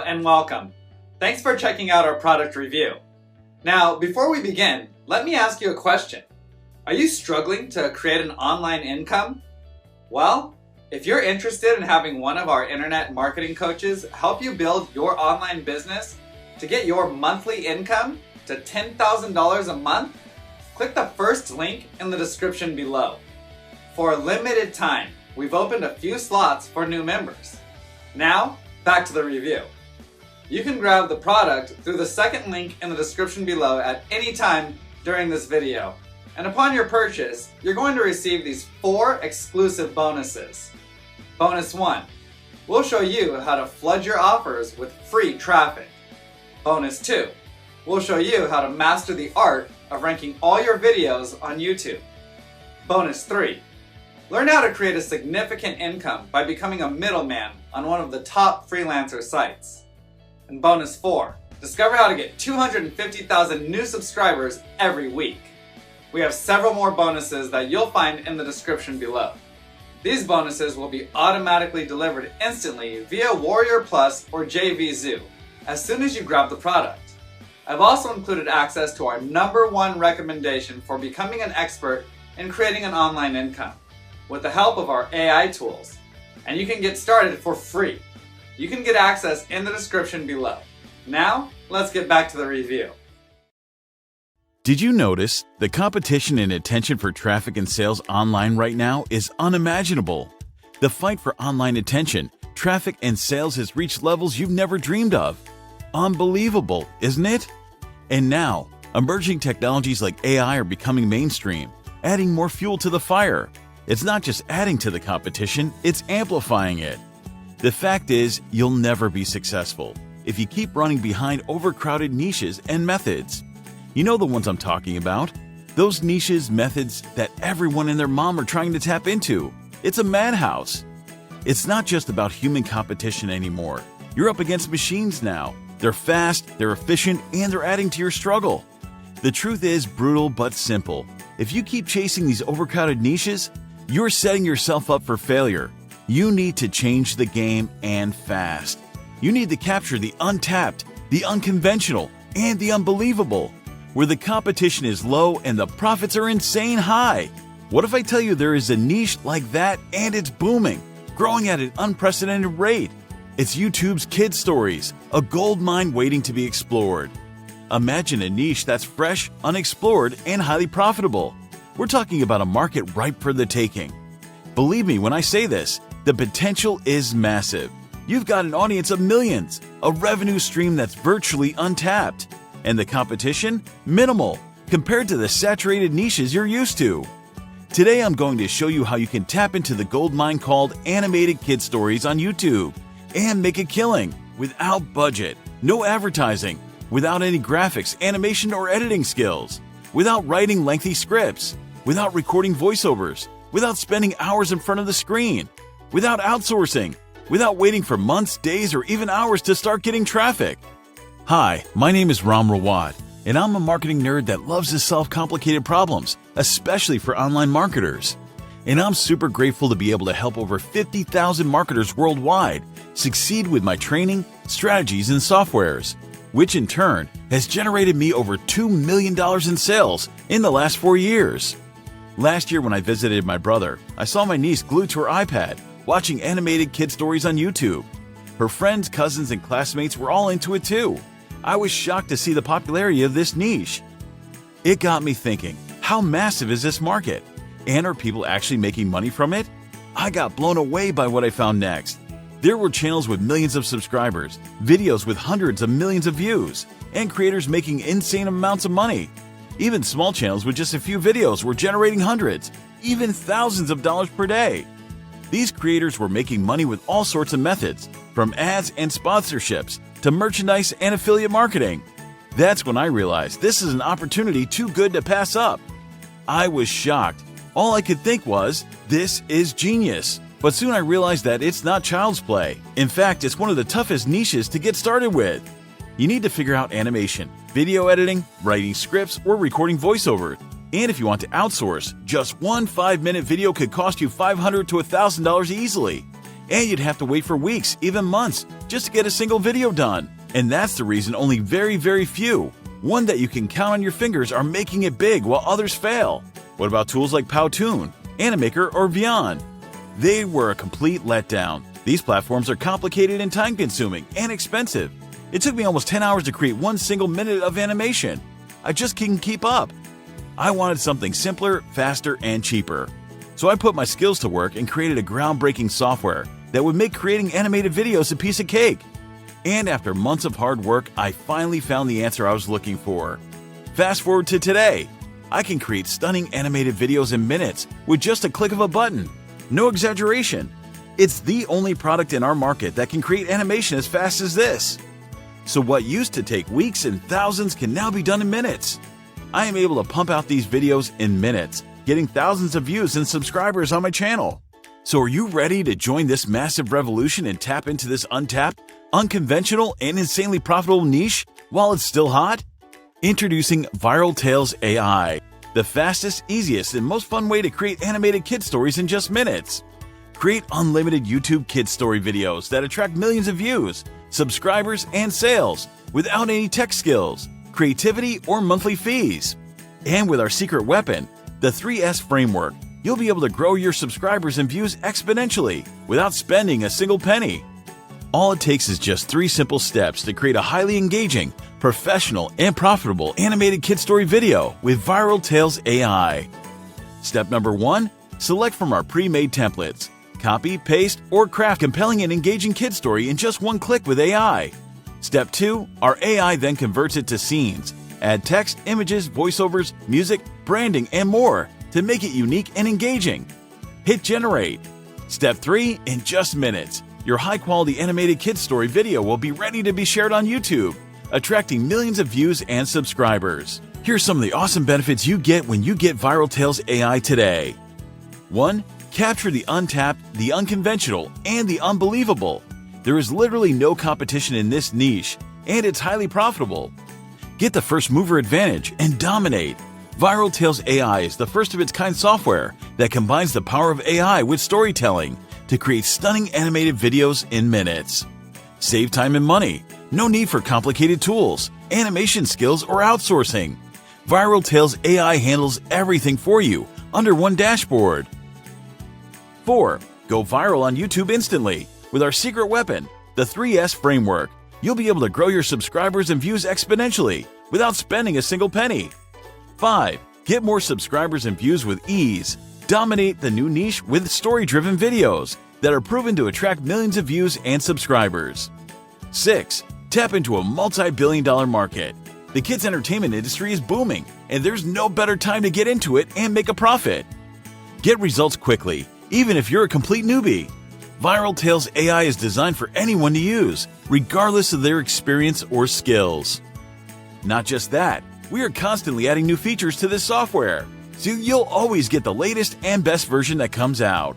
and welcome. Thanks for checking out our product review. Now, before we begin, let me ask you a question. Are you struggling to create an online income? Well, if you're interested in having one of our internet marketing coaches help you build your online business to get your monthly income to $10,000 a month, click the first link in the description below. For a limited time, we've opened a few slots for new members. Now, back to the review. You can grab the product through the second link in the description below at any time during this video. And upon your purchase, you're going to receive these 4 exclusive bonuses. Bonus 1, we'll show you how to flood your offers with free traffic. Bonus 2, we'll show you how to master the art of ranking all your videos on YouTube. Bonus 3, learn how to create a significant income by becoming a middleman on one of the top freelancer sites. And bonus 4, discover how to get 250,000 new subscribers every week. We have several more bonuses that you'll find in the description below. These bonuses will be automatically delivered instantly via Warrior Plus or JVZoo as soon as you grab the product. I've also included access to our #1 recommendation for becoming an expert in creating an online income with the help of our AI tools. And you can get started for free. You can get access in the description below. Now, let's get back to the review. Did you notice the competition and attention for traffic and sales online right now is unimaginable? The fight for online attention, traffic, and sales has reached levels you've never dreamed of. Unbelievable, isn't it? And now, emerging technologies like AI are becoming mainstream, adding more fuel to the fire. It's not just adding to the competition, it's amplifying it. The fact is, you'll never be successful if you keep running behind overcrowded niches and methods. You know the ones I'm talking about. Those niches, methods that everyone and their mom are trying to tap into. It's a madhouse. It's not just about human competition anymore. You're up against machines now. They're fast, they're efficient, and they're adding to your struggle. The truth is brutal but simple. If you keep chasing these overcrowded niches, you're setting yourself up for failure. You need to change the game, and fast. You need to capture the untapped, the unconventional, and the unbelievable, where the competition is low and the profits are insane high. What if I tell you there is a niche like that and it's booming, growing at an unprecedented rate? It's YouTube's kid stories, a gold mine waiting to be explored. Imagine a niche that's fresh, unexplored, and highly profitable. We're talking about a market ripe for the taking. Believe me when I say this, the potential is massive. You've got an audience of millions, a revenue stream that's virtually untapped, and the competition? Minimal, compared to the saturated niches you're used to. Today I'm going to show you how you can tap into the gold mine called animated kid stories on YouTube and make a killing without budget, no advertising, without any graphics, animation, or editing skills, without writing lengthy scripts, without recording voiceovers, without spending hours in front of the screen, without outsourcing, without waiting for months, days, or even hours to start getting traffic. Hi, my name is Ram Rawad, and I'm a marketing nerd that loves to solve complicated problems, especially for online marketers. And I'm super grateful to be able to help over 50,000 marketers worldwide succeed with my training, strategies, and softwares, which in turn has generated me over $2 million in sales in the last 4 years. Last year when I visited my brother, I saw my niece glued to her iPad, watching animated kid stories on YouTube. Her friends, cousins, and classmates were all into it too. I was shocked to see the popularity of this niche. It got me thinking, how massive is this market? And are people actually making money from it? I got blown away by what I found next. There were channels with millions of subscribers, videos with hundreds of millions of views, and creators making insane amounts of money. Even small channels with just a few videos were generating hundreds, even thousands of dollars per day. These creators were making money with all sorts of methods, from ads and sponsorships to merchandise and affiliate marketing. That's when I realized this is an opportunity too good to pass up. I was shocked. All I could think was, this is genius. But soon I realized that it's not child's play. In fact, it's one of the toughest niches to get started with. You need to figure out animation, video editing, writing scripts, or recording voiceover. And if you want to outsource, just one 5-minute video could cost you $500 to $1,000 easily. And you'd have to wait for weeks, even months, just to get a single video done. And that's the reason only very few, one that you can count on your fingers, are making it big while others fail. What about tools like Powtoon, Animaker, or Vyond? They were a complete letdown. These platforms are complicated and time-consuming and expensive. It took me almost 10 hours to create one single minute of animation. I just couldn't keep up. I wanted something simpler, faster, and cheaper. So I put my skills to work and created a groundbreaking software that would make creating animated videos a piece of cake. And after months of hard work, I finally found the answer I was looking for. Fast forward to today. I can create stunning animated videos in minutes with just a click of a button. No exaggeration. It's the only product in our market that can create animation as fast as this. So what used to take weeks and thousands can now be done in minutes. I am able to pump out these videos in minutes, getting thousands of views and subscribers on my channel. So are you ready to join this massive revolution and tap into this untapped, unconventional, and insanely profitable niche while it's still hot? Introducing ViralTales AI, the fastest, easiest, and most fun way to create animated kid stories in just minutes. Create unlimited YouTube kid story videos that attract millions of views, subscribers, and sales without any tech skills, creativity, or monthly fees. And with our secret weapon, the 3S framework, you'll be able to grow your subscribers and views exponentially without spending a single penny. All it takes is just 3 simple steps to create a highly engaging, professional, and profitable animated kid story video with ViralTales AI. Step number 1, select from our pre-made templates. Copy, paste, or craft compelling and engaging kid story in just one click with AI. Step 2, our AI then converts it to scenes. Add text, images, voiceovers, music, branding, and more to make it unique and engaging. Hit generate. Step 3, in just minutes, your high-quality animated kid story video will be ready to be shared on YouTube, attracting millions of views and subscribers. Here's some of the awesome benefits you get when you get ViralTales AI today. 1. Capture the untapped, the unconventional, and the unbelievable. There is literally no competition in this niche, and it's highly profitable. Get the first mover advantage and dominate. ViralTales AI is the first of its kind software that combines the power of AI with storytelling to create stunning animated videos in minutes. Save time and money. No need for complicated tools, animation skills, or outsourcing. ViralTales AI handles everything for you under one dashboard. 4. Go viral on YouTube instantly. With our secret weapon, the 3S framework, you'll be able to grow your subscribers and views exponentially without spending a single penny. 5. Get more subscribers and views with ease. Dominate the new niche with story-driven videos that are proven to attract millions of views and subscribers. 6. Tap into a multi-billion-dollar market. The kids' entertainment industry is booming, and there's no better time to get into it and make a profit. Get results quickly, even if you're a complete newbie. ViralTales AI is designed for anyone to use, regardless of their experience or skills. Not just that, we are constantly adding new features to this software, so you'll always get the latest and best version that comes out.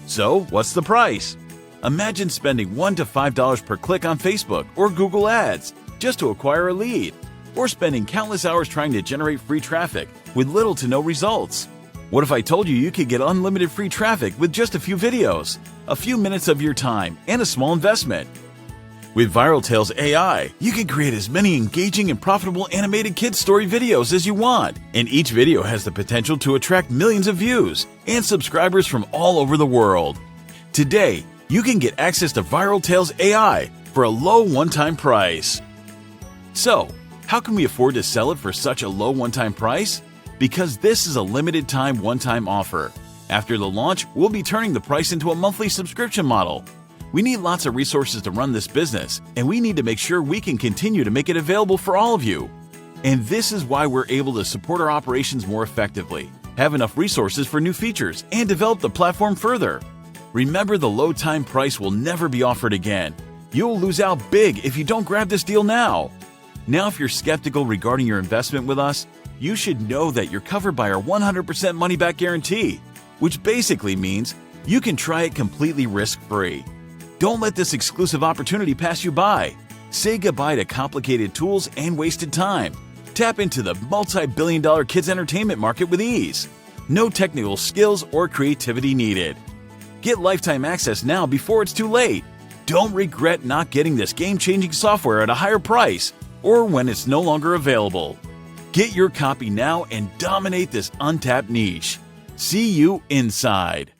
So, what's the price? Imagine spending $1 to $5 per click on Facebook or Google Ads just to acquire a lead, or spending countless hours trying to generate free traffic with little to no results. What if I told you could get unlimited free traffic with just a few videos, a few minutes of your time, and a small investment? With ViralTales AI, you can create as many engaging and profitable animated kid story videos as you want, and each video has the potential to attract millions of views and subscribers from all over the world. Today, you can get access to ViralTales AI for a low one-time price. So, how can we afford to sell it for such a low one-time price? Because this is a limited time one-time offer. After the launch, we'll be turning the price into a monthly subscription model. We need lots of resources to run this business, and we need to make sure we can continue to make it available for all of you. And this is why we're able to support our operations more effectively, have enough resources for new features, and develop the platform further. Remember, the low time price will never be offered again. You'll lose out big if you don't grab this deal now. Now, if you're skeptical regarding your investment with us, you should know that you're covered by our 100% money-back guarantee, which basically means you can try it completely risk-free. Don't let this exclusive opportunity pass you by. Say goodbye to complicated tools and wasted time. Tap into the multi-billion-dollar kids entertainment market with ease. No technical skills or creativity needed. Get lifetime access now before it's too late. Don't regret not getting this game-changing software at a higher price or when it's no longer available. Get your copy now and dominate this untapped niche. See you inside.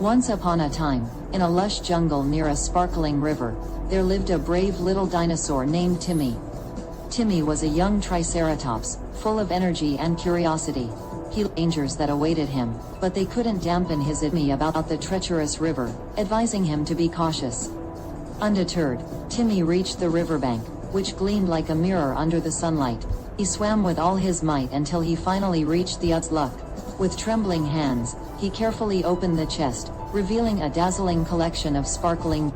Once upon a time, in a lush jungle near a sparkling river, there lived a brave little dinosaur named Timmy. Timmy was a young triceratops, full of energy and curiosity. He knew dangers that awaited him, but they couldn't dampen his envy about the treacherous river, advising him to be cautious. Undeterred, Timmy reached the riverbank, which gleamed like a mirror under the sunlight. He swam with all his might until he finally reached the luck. With trembling hands, he carefully opened the chest, revealing a dazzling collection of sparkling